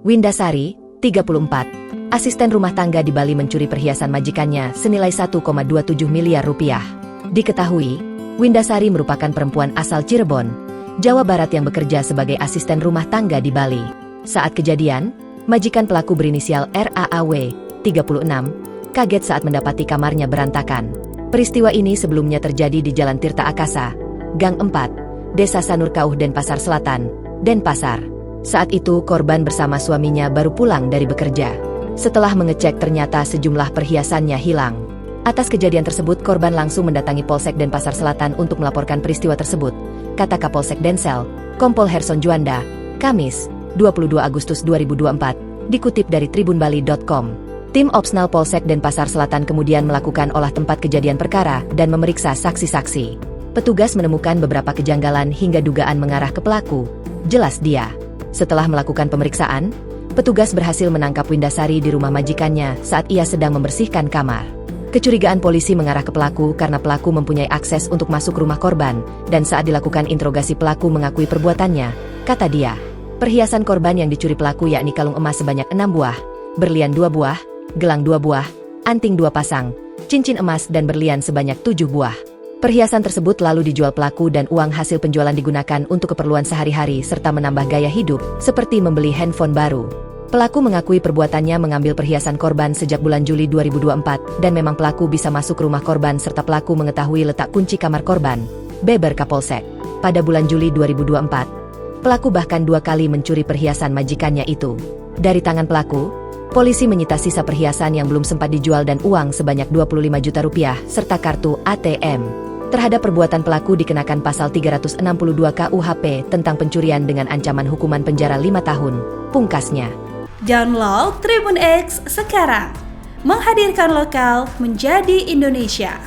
Windasari, 34, asisten rumah tangga di Bali mencuri perhiasan majikannya senilai 1,27 miliar rupiah. Diketahui, Windasari merupakan perempuan asal Cirebon, Jawa Barat yang bekerja sebagai asisten rumah tangga di Bali. Saat kejadian, majikan pelaku berinisial RAAW, 36, kaget saat mendapati kamarnya berantakan. Peristiwa ini sebelumnya terjadi di Jalan Tirta Akasa, Gang 4, Desa Sanurkauh, Denpasar Selatan, Denpasar. Saat itu korban bersama suaminya baru pulang dari bekerja. Setelah mengecek ternyata sejumlah perhiasannya hilang. Atas kejadian tersebut korban langsung mendatangi Polsek Denpasar Selatan untuk melaporkan peristiwa tersebut, kata Kapolsek Densel, Kompol Herson Juanda, Kamis, 22 Agustus 2024, dikutip dari tribunbali.com. Tim Opsnal Polsek Denpasar Selatan kemudian melakukan olah tempat kejadian perkara dan memeriksa saksi-saksi. Petugas menemukan beberapa kejanggalan hingga dugaan mengarah ke pelaku, jelas dia. Setelah melakukan pemeriksaan, petugas berhasil menangkap Windasari di rumah majikannya saat ia sedang membersihkan kamar. Kecurigaan polisi mengarah ke pelaku karena pelaku mempunyai akses untuk masuk rumah korban, dan saat dilakukan interogasi pelaku mengakui perbuatannya, kata dia. Perhiasan korban yang dicuri pelaku yakni kalung emas sebanyak 6 buah, berlian 2 buah, gelang 2 buah, anting 2 pasang, cincin emas dan berlian sebanyak 7 buah. Perhiasan tersebut lalu dijual pelaku dan uang hasil penjualan digunakan untuk keperluan sehari-hari serta menambah gaya hidup, seperti membeli handphone baru. Pelaku mengakui perbuatannya mengambil perhiasan korban sejak bulan Juli 2024 dan memang pelaku bisa masuk rumah korban serta pelaku mengetahui letak kunci kamar korban, beber Kapolsek. Pada bulan Juli 2024, pelaku bahkan 2 kali mencuri perhiasan majikannya itu. Dari tangan pelaku, polisi menyita sisa perhiasan yang belum sempat dijual dan uang sebanyak 25 juta rupiah serta kartu ATM. Terhadap perbuatan pelaku dikenakan pasal 362 KUHP tentang pencurian dengan ancaman hukuman penjara 5 tahun, pungkasnya. Download Tribun X sekarang, menghadirkan lokal menjadi Indonesia.